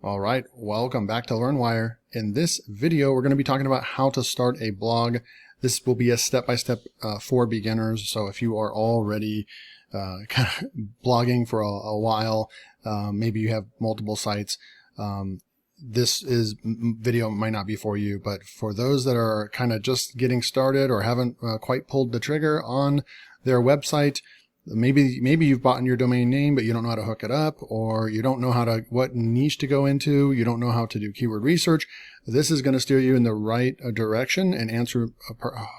All right, welcome back to LearnWire. In this video, we're going to be talking about how to start a blog. This will be a step-by-step for beginners. So if you are already kind of blogging for a while, maybe you have multiple sites, this video might not be for you. But for those that are kind of just getting started or haven't quite pulled the trigger on their website, maybe you've bought your domain name, but you don't know how to hook it up, or you don't know what niche to go into. You don't know how to do keyword research. This is going to steer you in the right direction and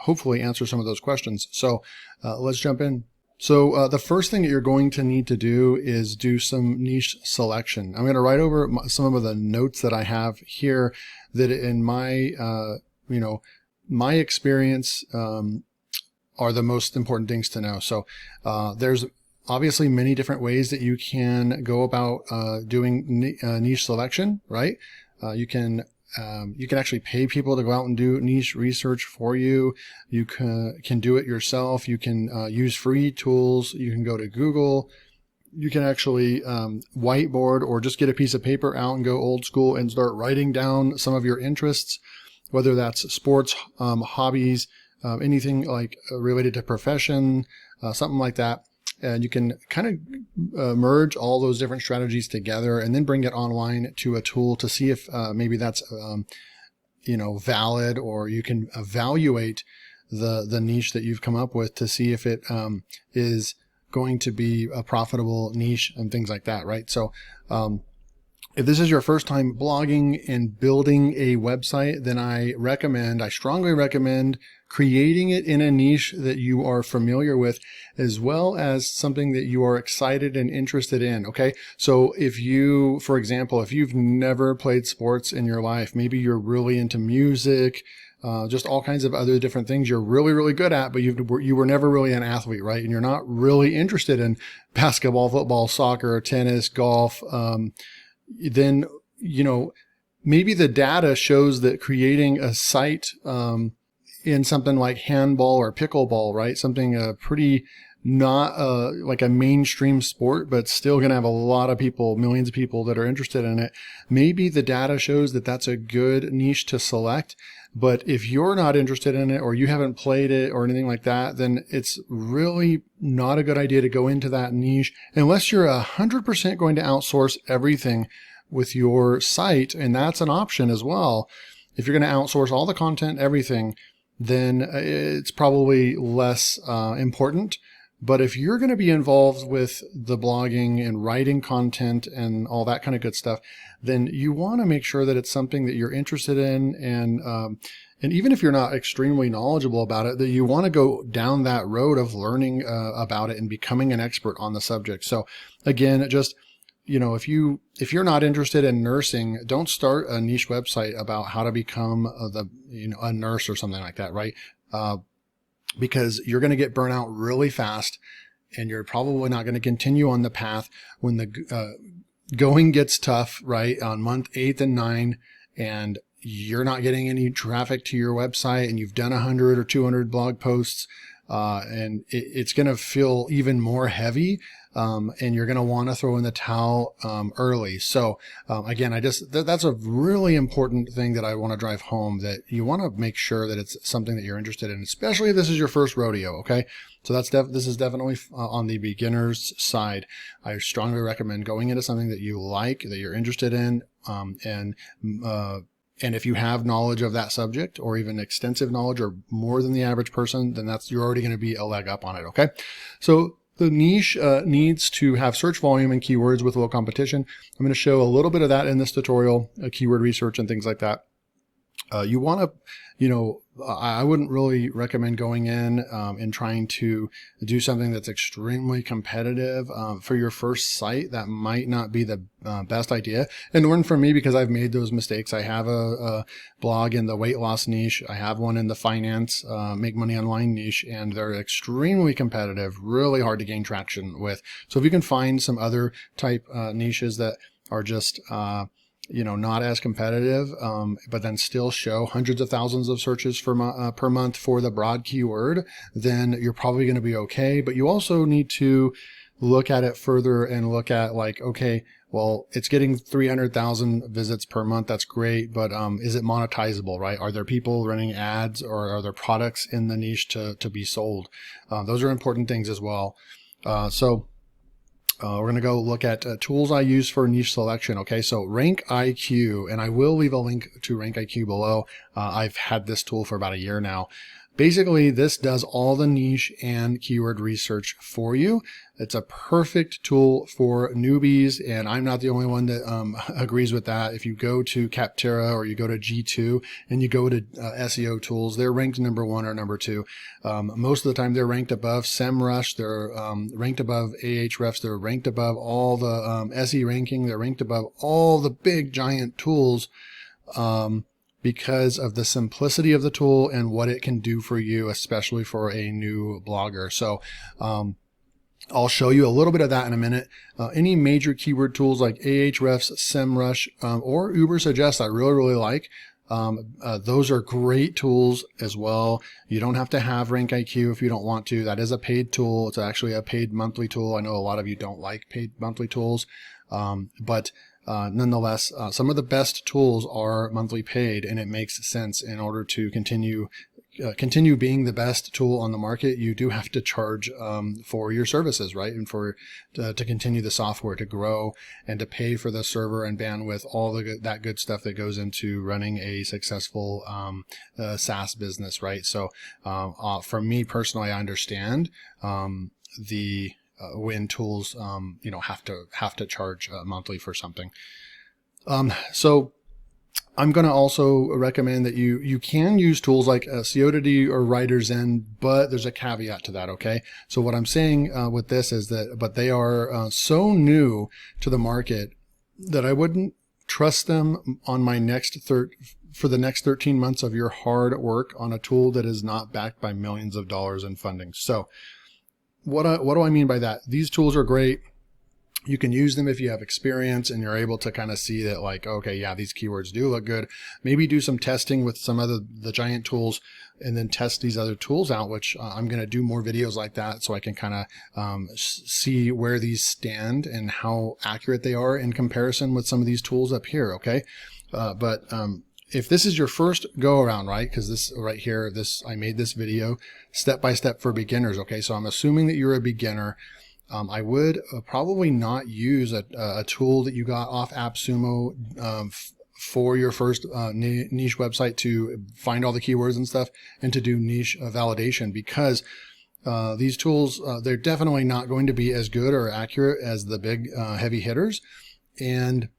hopefully answer some of those questions. So let's jump in. So the first thing that you're going to need to do is do some niche selection. I'm going to write over some of the notes that I have here that in my, my experience, are the most important things to know. So there's obviously many different ways that you can go about doing niche selection, right? You can actually pay people to go out and do niche research for you. You can do it yourself. You can use free tools. You can go to Google. You can actually whiteboard or just get a piece of paper out and go old school and start writing down some of your interests, whether that's sports, hobbies, anything like related to profession, something like that. And you can kind of merge all those different strategies together and then bring it online to a tool to see if maybe that's, valid, or you can evaluate the niche that you've come up with to see if it is going to be a profitable niche and things like that, right? So, if this is your first time blogging and building a website, then I strongly recommend creating it in a niche that you are familiar with, as well as something that you are excited and interested in. Okay. So for example, if you've never played sports in your life, maybe you're really into music, just all kinds of other different things you're really, really good at, but you were never really an athlete, right? And you're not really interested in basketball, football, soccer, tennis, golf, then, maybe the data shows that creating a site in something like handball or pickleball, right? Something pretty not like a mainstream sport, but still going to have a lot of people, millions of people that are interested in it. Maybe the data shows that that's a good niche to select. But if you're not interested in it, or you haven't played it or anything like that, then it's really not a good idea to go into that niche unless you're 100% going to outsource everything with your site. And that's an option as well. If you're going to outsource all the content, everything, then it's probably less important. But if you're going to be involved with the blogging and writing content and all that kind of good stuff, then you want to make sure that it's something that you're interested in. And even if you're not extremely knowledgeable about it, that you want to go down that road of learning about it and becoming an expert on the subject. So again, if you're not interested in nursing, don't start a niche website about how to become a nurse or something like that, right? Because you're going to get burnt out really fast, and you're probably not going to continue on the path when the going gets tough, right? On month 8 and 9, and you're not getting any traffic to your website, and you've done 100 or 200 blog posts, and it's going to feel even more heavy. And you're going to want to throw in the towel early. So again, that's a really important thing that I want to drive home, that you want to make sure that it's something that you're interested in, especially if this is your first rodeo. Okay. So this is definitely on the beginner's side. I strongly recommend going into something that you like, that you're interested in, and if you have knowledge of that subject, or even extensive knowledge, or more than the average person, then you're already going to be a leg up on it. Okay. So the niche needs to have search volume and keywords with low competition. I'm going to show a little bit of that in this tutorial, keyword research and things like that. You want to, I wouldn't really recommend going in and trying to do something that's extremely competitive for your first site. That might not be the best idea. And learn from me, because I've made those mistakes. I have a blog in the weight loss niche. I have one in the finance, make money online niche, and they're extremely competitive, really hard to gain traction with. So if you can find some other type niches that are just not as competitive, but then still show hundreds of thousands of searches per month for the broad keyword, then you're probably going to be okay. But you also need to look at it further and look at like, okay, well, it's getting 300,000 visits per month. That's great. But is it monetizable, right? Are there people running ads, or are there products in the niche to be sold? Those are important things as well. We're going to go look at tools I use for niche selection. Okay, so RankIQ, and I will leave a link to RankIQ below. I've had this tool for about a year now. Basically, this does all the niche and keyword research for you. It's a perfect tool for newbies, and I'm not the only one that agrees with that. If you go to Capterra or you go to G2 and you go to SEO tools, they're ranked number 1 or number 2. Most of the time, they're ranked above SEMrush. They're ranked above Ahrefs. They're ranked above all the SE ranking. They're ranked above all the big giant tools. Because of the simplicity of the tool and what it can do for you, especially for a new blogger. So I'll show you a little bit of that in a minute. Any major keyword tools like Ahrefs, SEMrush, or Ubersuggest I really like. Those are great tools as well. You don't have to have RankIQ if you don't want to. That is a paid tool. It's actually a paid monthly tool. I know a lot of you don't like paid monthly tools, but nonetheless, some of the best tools are monthly paid, and it makes sense. In order to continue being the best tool on the market, you do have to charge for your services, right? And for to continue the software to grow and to pay for the server and bandwidth, all that good stuff that goes into running a successful SaaS business, right? So for me personally, I understand when tools, have to charge monthly for something. So I'm going to also recommend that you can use tools like Seodity or WriterZen, but there's a caveat to that. Okay. So what I'm saying with this is but they are so new to the market that I wouldn't trust them on my for the next 13 months of your hard work on a tool that is not backed by millions of dollars in funding. So what do I mean by that? These tools are great. You can use them if you have experience and you're able to kind of see that, like, okay, yeah, these keywords do look good. Maybe do some testing with some of the giant tools and then test these other tools out, which I'm going to do more videos like that so I can kind of see where these stand and how accurate they are in comparison with some of these tools up here. Okay. If this is your first go around, right? Because this right here, I made this video step by step for beginners. Okay. So I'm assuming that you're a beginner. I would probably not use a tool that you got off AppSumo for your first niche website to find all the keywords and stuff and to do niche validation, because these tools, they're definitely not going to be as good or accurate as the big heavy hitters. And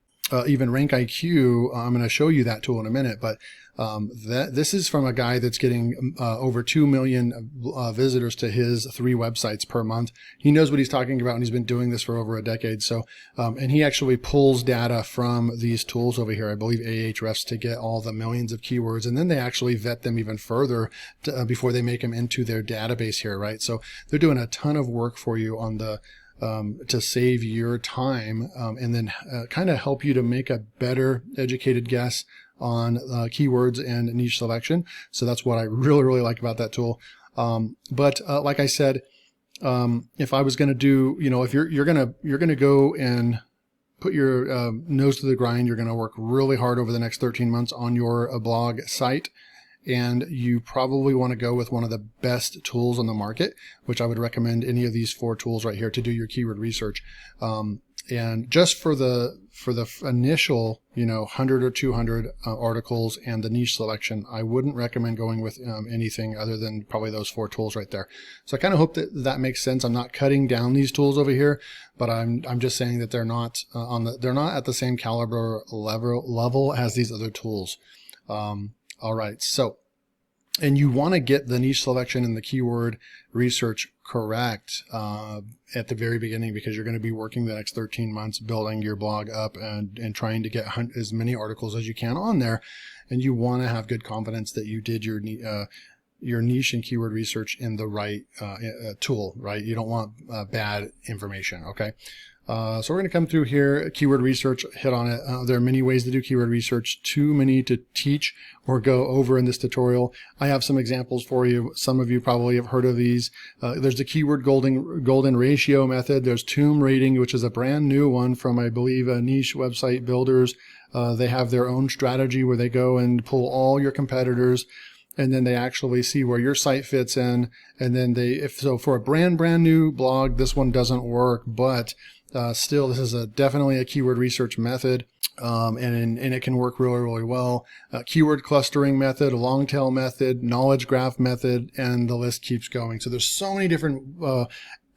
even RankIQ, I'm going to show you that tool in a minute, but this is from a guy that's getting over 2 million visitors to his 3 websites per month. He knows what he's talking about, and he's been doing this for over a decade. So, and he actually pulls data from these tools over here, I believe Ahrefs, to get all the millions of keywords, and then they actually vet them even further before they make them into their database here, right? So they're doing a ton of work for you on to save your time and then kind of help you to make a better educated guess on keywords and niche selection. So that's what I really like about that tool. But like I said, if I was going to do, if you're going to go and put your nose to the grind, you're going to work really hard over the next 13 months on your blog site. And you probably want to go with one of the best tools on the market, which I would recommend any of these 4 tools right here to do your keyword research. And just for the initial, 100 or 200 articles and the niche selection, I wouldn't recommend going with anything other than probably those 4 tools right there. So I kind of hope that makes sense. I'm not cutting down these tools over here, but I'm just saying that they're not they're not at the same caliber level as these other tools. All right, so, and you want to get the niche selection and the keyword research correct at the very beginning, because you're going to be working the next 13 months building your blog up and trying to get as many articles as you can on there. And you want to have good confidence that you did your niche and keyword research in the right tool, right? You don't want bad information, okay? So we're going to come through here, keyword research, hit on it. There are many ways to do keyword research, too many to teach or go over in this tutorial. I have some examples for you. Some of you probably have heard of these. There's the keyword golden ratio method. There's Tomb Rating, which is a brand new one from, I believe, niche website builders. They have their own strategy where they go and pull all your competitors, and then they actually see where your site fits in. And then for a brand new blog, this one doesn't work, but still, this is definitely a keyword research method, and it can work really well. Keyword clustering method, long tail method, knowledge graph method, and the list keeps going. So there's so many different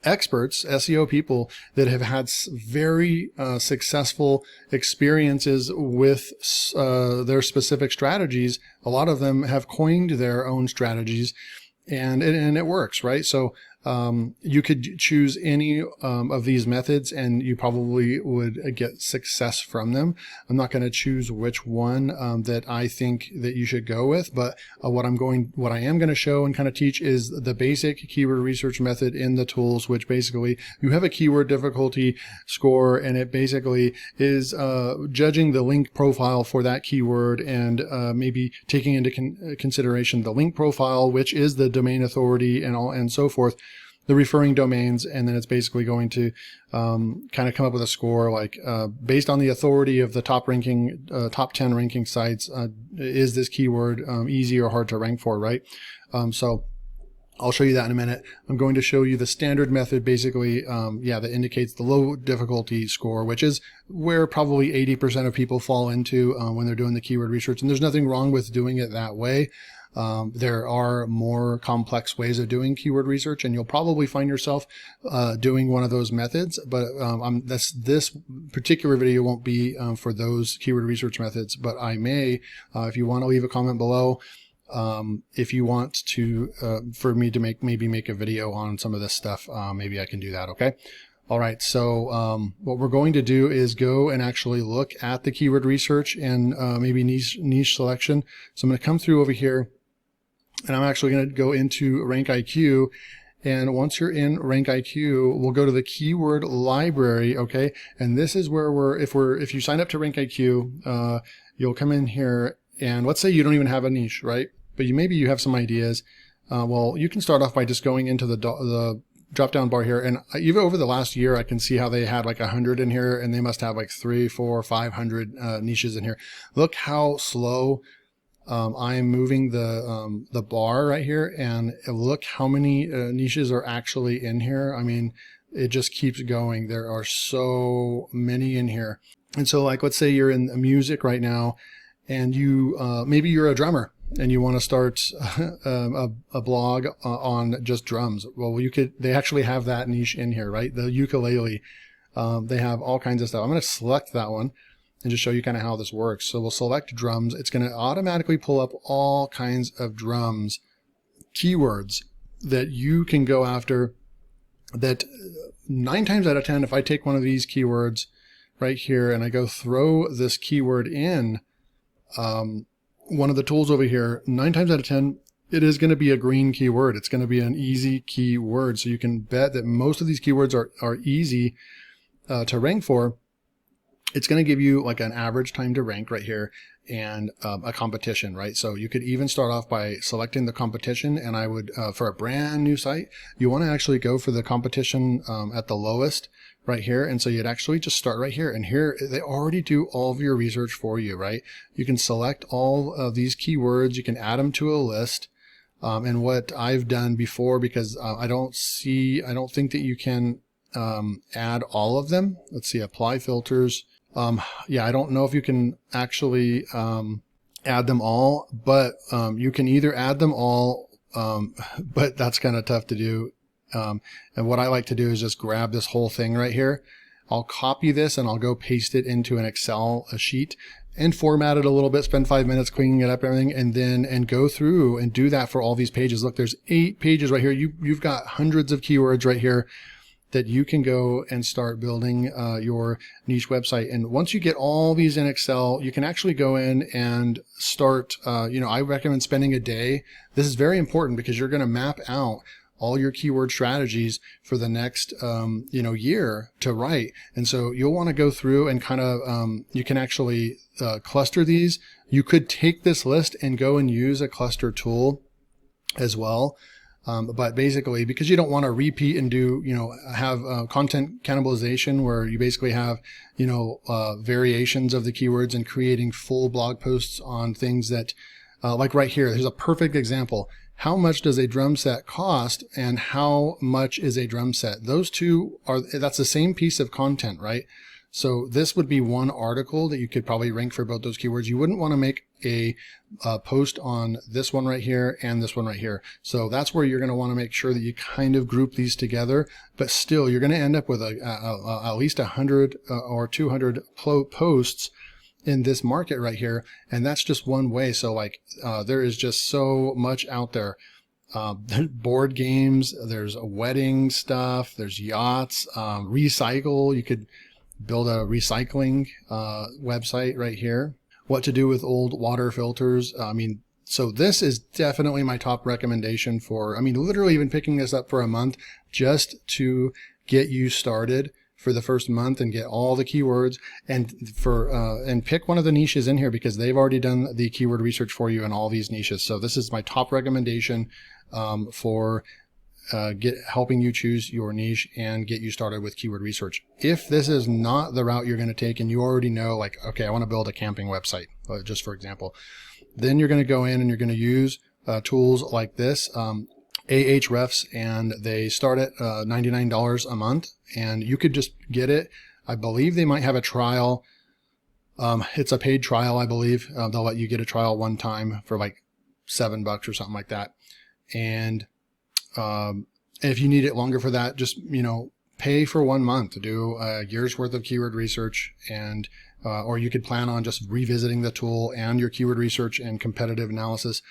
experts, SEO people, that have had very successful experiences with their specific strategies. A lot of them have coined their own strategies, and it works, right? So you could choose any of these methods and you probably would get success from them. I'm not going to choose which one that I think that you should go with, but what I am going to show and kind of teach is the basic keyword research method in the tools, which basically you have a keyword difficulty score, and it basically is judging the link profile for that keyword and maybe taking into consideration the link profile, which is the domain authority and so forth, the referring domains, and then it's basically going to kind of come up with a score like based on the authority of the top 10 ranking sites, is this keyword easy or hard to rank for, right? So I'll show you that in a minute. I'm going to show you the standard method, basically, that indicates the low difficulty score, which is where probably 80% of people fall into when they're doing the keyword research. And there's nothing wrong with doing it that way. There are more complex ways of doing keyword research, and you'll probably find yourself doing one of those methods. But this particular video won't be for those keyword research methods, but I may, if you want to leave a comment below, if you want to, for me to maybe make a video on some of this stuff, maybe I can do that. Okay. All right. So, what we're going to do is go and actually look at the keyword research and, maybe niche selection. So I'm going to come through over here, and I'm actually going to go into RankIQ. And once you're in RankIQ, we'll go to the keyword library. Okay. And this is where if you sign up to RankIQ, you'll come in here, and let's say you don't even have a niche, right? But maybe you have some ideas. Well, you can start off by just going into the drop down bar here. And even over the last year, I can see how they had like 100 in here, and they must have like 300, 400, 500 niches in here. Look how slow I'm moving the bar right here, and look how many niches are actually in here. I mean, it just keeps going. There are so many in here. And so, like, let's say you're in music right now, and you maybe you're a drummer and you want to start a blog on just drums. Well, they actually have that niche in here, right? The ukulele. They have all kinds of stuff. I'm going to select that one and just show you kind of how this works. So we'll select drums. It's going to automatically pull up all kinds of drums keywords that you can go after, that 9 times out of 10, if I take one of these keywords right here and I go throw this keyword in one of the tools over here, 9 times out of 10, it is going to be a green keyword. It's going to be an easy keyword. So you can bet that most of these keywords are easy to rank for. It's going to give you like an average time to rank right here, and a competition, right? So you could even start off by selecting the competition, and I would, for a brand new site, you want to actually go for the competition at the lowest right here. And so you'd actually just start right here, and here they already do all of your research for you, right? You can select all of these keywords, you can add them to a list. And what I've done before, because I don't think that you can add all of them. Let's see, apply filters. I don't know if you can actually add them all, but you can either add them all, but that's kind of tough to do. And what I like to do is just grab this whole thing right here. I'll copy this and I'll go paste it into an Excel sheet and format it a little bit, spend 5 minutes cleaning it up, everything, and go through and do that for all these pages. Look, there's 8 pages right here. You've got hundreds of keywords right here that you can go and start building your niche website. And once you get all these in Excel, you can actually go in and start, I recommend spending a day. This is very important because you're going to map out all your keyword strategies for the next, year to write. And so you'll want to go through and kind of, you can actually cluster these. You could take this list and go and use a cluster tool as well. But basically, because you don't want to repeat and do, have content cannibalization where you basically have, variations of the keywords and creating full blog posts on things that, like right here, there's a perfect example. How much does a drum set cost and how much is a drum set? Those two that's the same piece of content, right? So this would be one article that you could probably rank for both those keywords. You wouldn't want to make a post on this one right here and this one right here. So that's where you're going to want to make sure that you kind of group these together, but still you're going to end up with at least 100 or 200 posts in this market right here. And that's just one way. So like, there is just so much out there. Board games, there's wedding stuff, there's yachts, recycle. You could build a recycling website right here. What to do with old water filters. So this is definitely my top recommendation for, literally even picking this up for a month just to get you started for the first month and get all the keywords and pick one of the niches in here because they've already done the keyword research for you in all these niches. So this is my top recommendation for helping you choose your niche and get you started with keyword research. If this is not the route you're going to take and you already know, like, okay, I want to build a camping website, just for example, then you're going to go in and you're going to use tools like this, Ahrefs, and they start at $99 a month, and you could just get it. I believe they might have a trial. It's a paid trial, I believe. They'll let you get a trial one time for like $7 or something like that. And if you need it longer for that, just, pay for 1 month to do a year's worth of keyword research, and or you could plan on just revisiting the tool and your keyword research and competitive analysis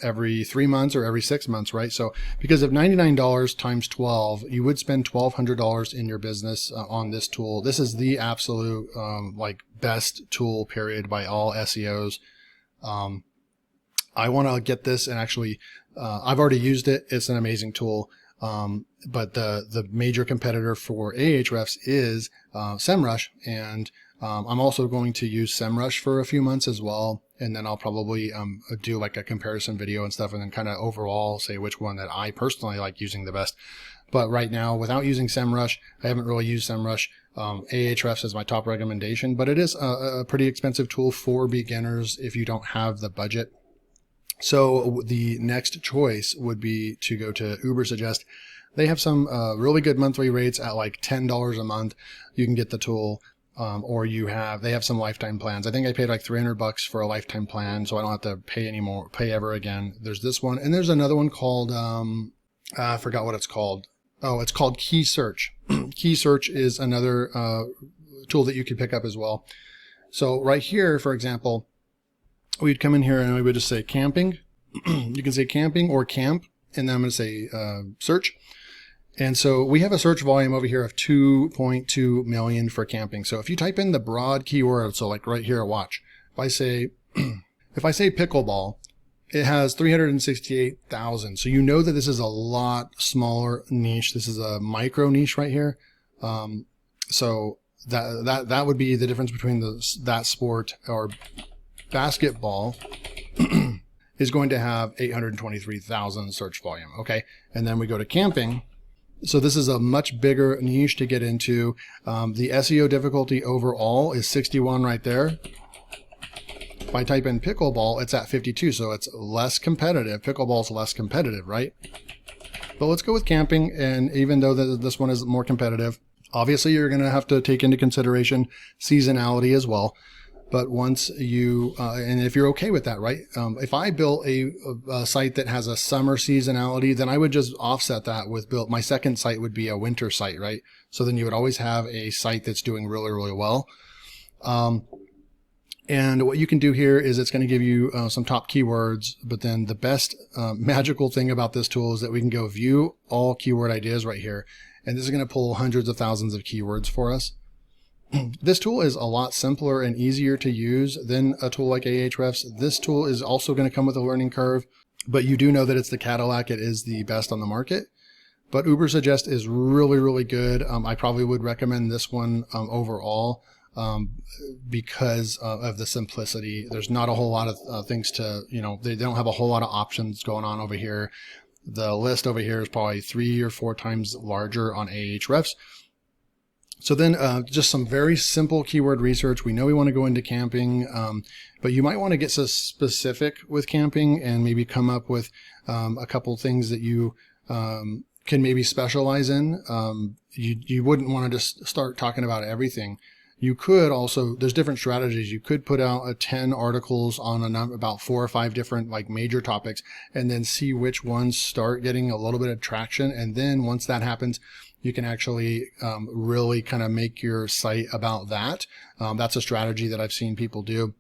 every 3 months or every 6 months, right? So because of $99 times 12, you would spend $1,200 in your business on this tool. This is the absolute best tool, period, by all SEOs. I want to get this and actually, I've already used it. It's an amazing tool. But the major competitor for Ahrefs is SEMrush, and I'm also going to use SEMrush for a few months as well, and then I'll probably do like a comparison video and stuff, and then kind of overall say which one that I personally like using the best. But right now, without using SEMrush, I haven't really used SEMrush. Ahrefs is my top recommendation, but it is a pretty expensive tool for beginners if you don't have the budget. So the next choice would be to go to Ubersuggest. They have some really good monthly rates at like $10 a month. You can get the tool, or they have some lifetime plans. I think I paid like $300 for a lifetime plan, so I don't have to pay ever again. There's this one, and there's another one called I forgot what it's called. Oh, it's called Key Search. Key Search is another tool that you could pick up as well. So right here, for example, we'd come in here and we would just say camping. You can say camping or camp, and then I'm going to say search. And so we have a search volume over here of 2.2 million for camping. So if you type in the broad keyword, so like right here, watch. If I say pickleball, it has 368,000. So you know that this is a lot smaller niche. This is a micro niche right here. So that would be the difference between that sport, or basketball is going to have 823,000 search volume. Okay. And then we go to camping. So this is a much bigger niche to get into. The SEO difficulty overall is 61 right there. If I type in pickleball, it's at 52. So it's less competitive. Pickleball's less competitive, right? But let's go with camping. And even though this one is more competitive, obviously you're going to have to take into consideration seasonality as well. But once you, and if you're okay with that, right? If I built a site that has a summer seasonality, then I would just offset that with my second site would be a winter site, right? So then you would always have a site that's doing really, really well. And what you can do here is it's going to give you some top keywords, but then the best magical thing about this tool is that we can go view all keyword ideas right here. And this is going to pull hundreds of thousands of keywords for us. This tool is a lot simpler and easier to use than a tool like Ahrefs. This tool is also going to come with a learning curve, but you do know that it's the Cadillac. It is the best on the market. but Ubersuggest is really, really good. I probably would recommend this one overall because of the simplicity. There's not a whole lot of things to, they don't have a whole lot of options going on over here. The list over here is probably 3 or 4 times larger on Ahrefs. So then just some very simple keyword research. We know we want to go into camping, but you might want to get so specific with camping and maybe come up with a couple things that you can maybe specialize in. You wouldn't want to just start talking about everything. You could also, there's different strategies. You could put out 10 articles on about 4 or 5 different like major topics, and then see which ones start getting a little bit of traction. And then once that happens, you can actually really kind of make your site about that. That's a strategy that I've seen people do.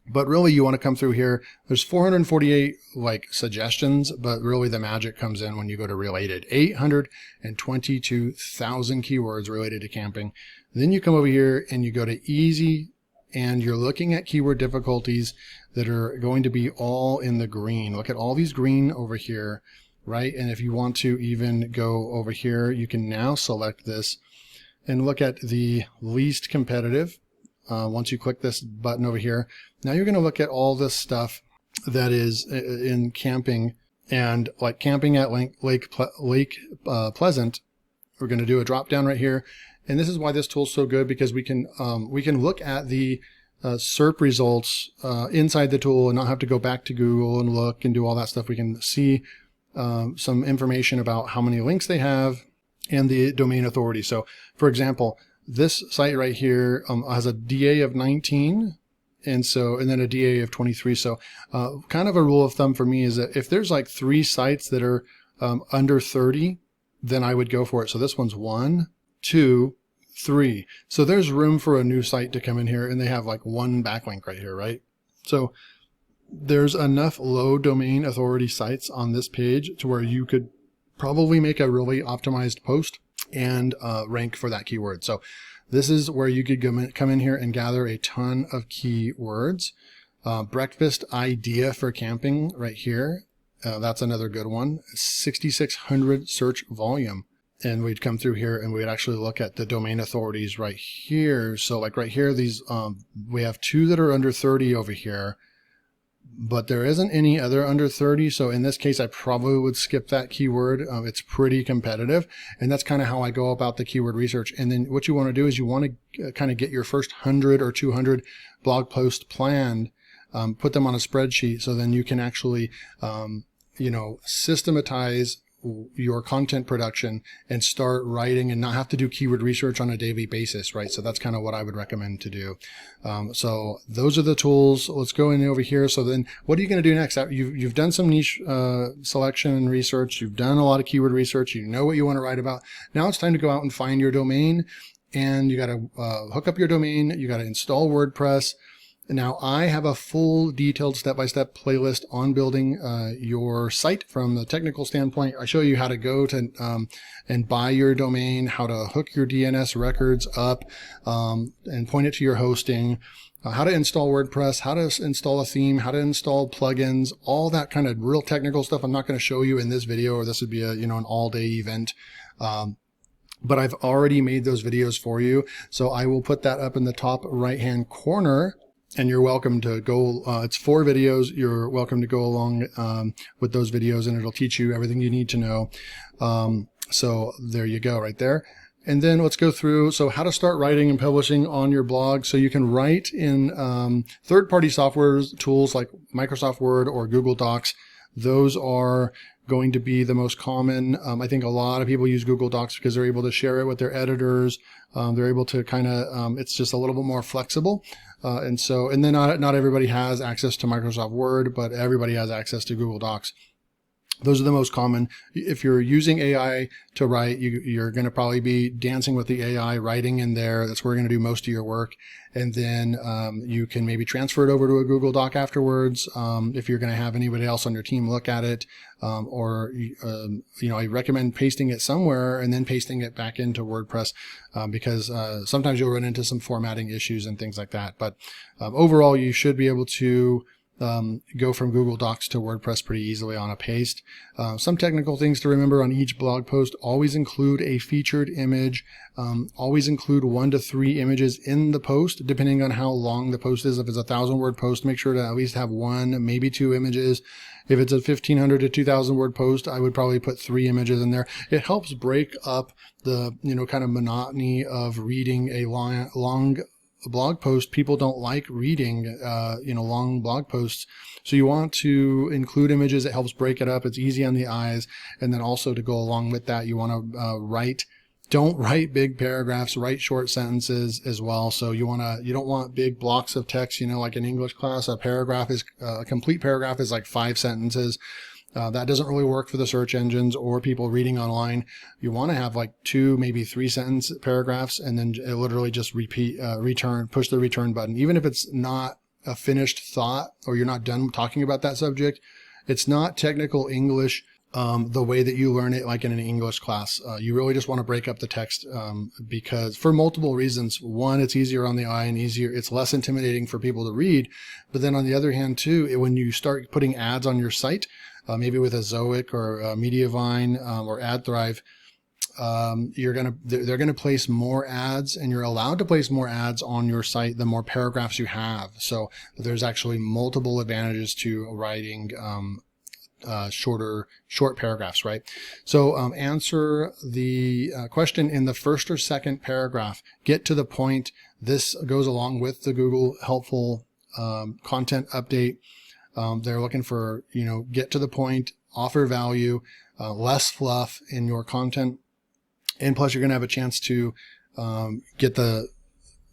But really, you want to come through here. There's 448 like suggestions, but really the magic comes in when you go to related. 822,000 keywords related to camping. Then you come over here and you go to easy, and you're looking at keyword difficulties that are going to be all in the green. Look at all these green over here, right? And if you want to even go over here, you can now select this and look at the least competitive. Once you click this button over here, now you're going to look at all this stuff that is in camping, and like camping at Lake Pleasant. We're going to do a drop down right here, and this is why this tool is so good, because we can look at the SERP results inside the tool and not have to go back to Google and look and do all that stuff. We can see some information about how many links they have and the domain authority. So, for example, this site right here has a DA of 19, and then a DA of 23. So kind of a rule of thumb for me is that if there's like 3 sites that are under 30, then I would go for it. So this one's 1, 2, 3. So there's room for a new site to come in here, and they have like 1 backlink right here, right? So there's enough low domain authority sites on this page to where you could probably make a really optimized post and rank for that keyword. So this is where you could come in here and gather a ton of keywords. Breakfast idea for camping right here. That's another good one. 6,600 search volume. And we'd come through here and we'd actually look at the domain authorities right here. So like right here, these we have 2 that are under 30 over here, but there isn't any other under 30. So in this case, I probably would skip that keyword. It's pretty competitive. And that's kind of how I go about the keyword research. And then what you want to do is you want to kind of get your first 100 or 200 blog posts planned, put them on a spreadsheet. So then you can actually, systematize your content production and start writing and not have to do keyword research on a daily basis, right? So that's kind of what I would recommend to do. So those are the tools. Let's go in over here. So then what are you going to do next? You've done some niche selection and research. You've done a lot of keyword research. You know what you want to write about. Now it's time to go out and find your domain, and you got to hook up your domain. You got to install WordPress. Now I have a full detailed step-by-step playlist on building your site from the technical standpoint. I show you how to go to and buy your domain, how to hook your DNS records up and point it to your hosting, how to install WordPress, how to install a theme, how to install plugins, all that kind of real technical stuff. I'm not going to show you in this video, or this would be an all-day event. But I've already made those videos for you. So I will put that up in the top right-hand corner. And you're welcome to go, it's 4 videos. You're welcome to go along with those videos, and it'll teach you everything you need to know. So there you go right there. And then let's go through, so how to start writing and publishing on your blog. So you can write in third-party software tools like Microsoft Word or Google Docs. Those are going to be the most common. I think a lot of people use Google Docs because they're able to share it with their editors. They're able to kind of, it's just a little bit more flexible. And then not everybody has access to Microsoft Word, but everybody has access to Google Docs. Those are the most common. If you're using AI to write, you're going to probably be dancing with the AI, writing in there. That's where you're going to do most of your work. And then you can maybe transfer it over to a Google Doc afterwards if you're going to have anybody else on your team look at it. I recommend pasting it somewhere and then pasting it back into WordPress because sometimes you'll run into some formatting issues and things like that. But overall, you should be able to go from Google Docs to WordPress pretty easily on a paste. Some technical things to remember on each blog post: always include a featured image. Always include 1 to 3 images in the post, depending on how long the post is. If it's a 1,000-word post, make sure to at least have 1, maybe 2 images. If it's a 1,500 to 2,000 word post, I would probably put 3 images in there. It helps break up the, kind of monotony of reading a long blog post. People don't like reading, long blog posts. So you want to include images. It helps break it up. It's easy on the eyes. And then also to go along with that, you want to don't write big paragraphs, write short sentences as well. So you don't want big blocks of text, like in English class, a complete paragraph is like 5 sentences. That doesn't really work for the search engines or people reading online. You want to have like 2, maybe 3 sentence paragraphs, and then literally just push the return button. Even if it's not a finished thought or you're not done talking about that subject, it's not technical English the way that you learn it like in an English class. You really just want to break up the text because for multiple reasons. One, it's easier on the eye and it's less intimidating for people to read. But then on the other hand too, when you start putting ads on your site, maybe with a Zoic or a Mediavine or AdThrive, they're gonna place more ads, and you're allowed to place more ads on your site the more paragraphs you have. So there's actually multiple advantages to writing short paragraphs, right? So answer the question in the first or second paragraph. Get to the point. This goes along with the Google helpful content update. They're looking for, get to the point, offer value, less fluff in your content. And plus you're going to have a chance to get the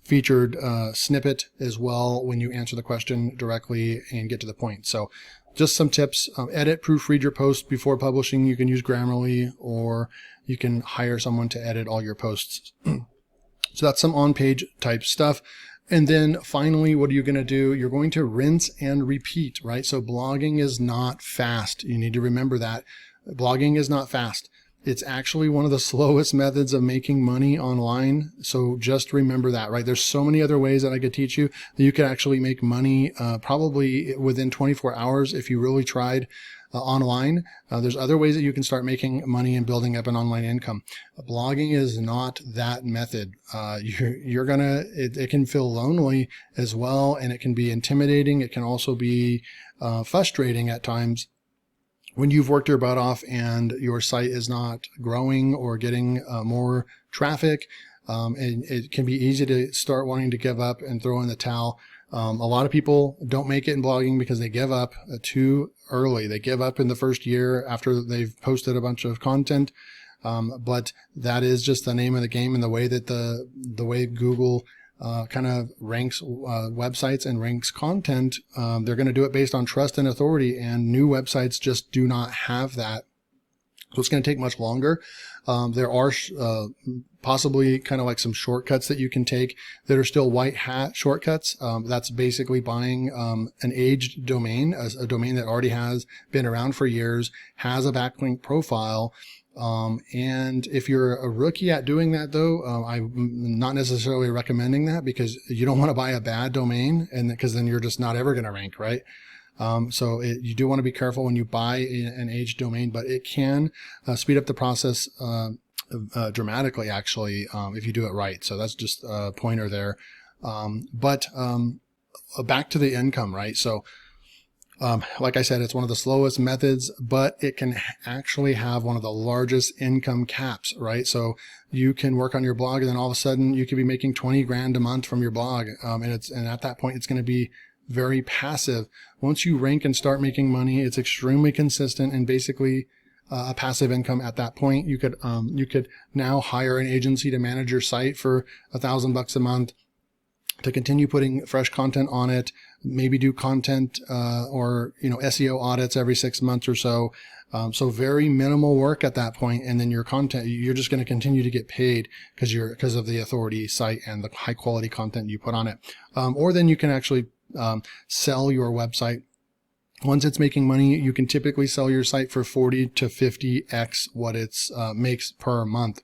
featured snippet as well when you answer the question directly and get to the point. So just some tips: edit, proofread your posts before publishing. You can use Grammarly, or you can hire someone to edit all your posts. So that's some on-page type stuff. And then finally, what are you going to do? You're going to rinse and repeat, right? So blogging is not fast. You need to remember that. Blogging is not fast. It's actually one of the slowest methods of making money online. So just remember that, right? There's so many other ways that I could teach you that you could actually make money probably within 24 hours if you really tried online. There's other ways that you can start making money and building up an online income. Blogging is not that method. It can feel lonely as well, and it can be intimidating. It can also be frustrating at times when you've worked your butt off and your site is not growing or getting more traffic. And it can be easy to start wanting to give up and throw in the towel. A lot of people don't make it in blogging because they give up too early. They give up in the first year after they've posted a bunch of content. But that is just the name of the game, and the way that the way Google kind of ranks websites and ranks content. They're going to do it based on trust and authority, and new websites just do not have that. So it's going to take much longer. There are possibly kind of like some shortcuts that you can take that are still white hat shortcuts. That's basically buying an aged domain, a domain that already has been around for years, has a backlink profile. And if you're a rookie at doing that, though, I'm not necessarily recommending that, because you don't want to buy a bad domain, and because then you're just not ever going to rank, right? You do want to be careful when you buy an aged domain, but it can speed up the process dramatically, actually, if you do it right. So that's just a pointer there. Back to the income, right? So like I said, it's one of the slowest methods, but it can actually have one of the largest income caps, right? So you can work on your blog, and then all of a sudden you could be making 20 grand a month from your blog. And at that point, it's going to be very passive. Once you rank and start making money, it's extremely consistent and basically a passive income at that point. You could now hire an agency to manage your site for $1,000 a month to continue putting fresh content on it, maybe do content or SEO audits every 6 months or so. So very minimal work at that point, and then your content, you're just going to continue to get paid because of the authority site and the high quality content you put on it. Or then you can actually sell your website. Once it's making money, you can typically sell your site for 40 to 50x what it makes per month.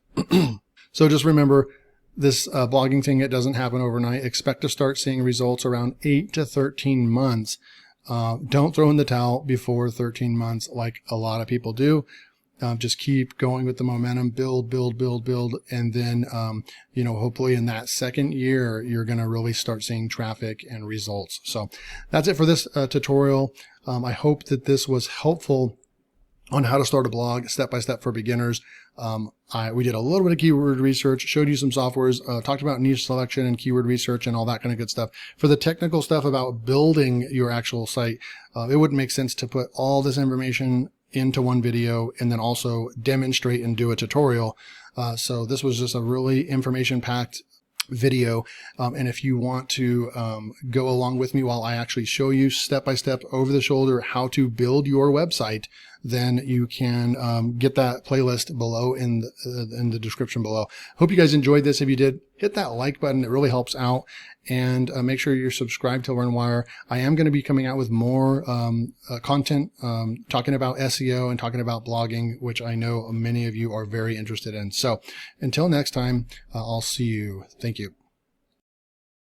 So just remember, this blogging thing, it doesn't happen overnight. Expect to start seeing results around 8 to 13 months. Don't throw in the towel before 13 months like a lot of people do. Just keep going with the momentum, build, and then, hopefully in that second year, you're going to really start seeing traffic and results. So that's it for this tutorial. I hope that this was helpful on how to start a blog step-by-step for beginners. We did a little bit of keyword research, showed you some softwares, talked about niche selection and keyword research and all that kind of good stuff. For the technical stuff about building your actual site, it wouldn't make sense to put all this information into one video and then also demonstrate and do a tutorial. So this was just a really information-packed video. And if you want to go along with me while I actually show you step-by-step over the shoulder how to build your website, then you can get that playlist below in the description below. Hope you guys enjoyed this. If you did, hit that like button. It really helps out. And make sure you're subscribed to LearnWire. I am going to be coming out with more content talking about SEO and talking about blogging, which I know many of you are very interested in. So until next time, I'll see you. Thank you.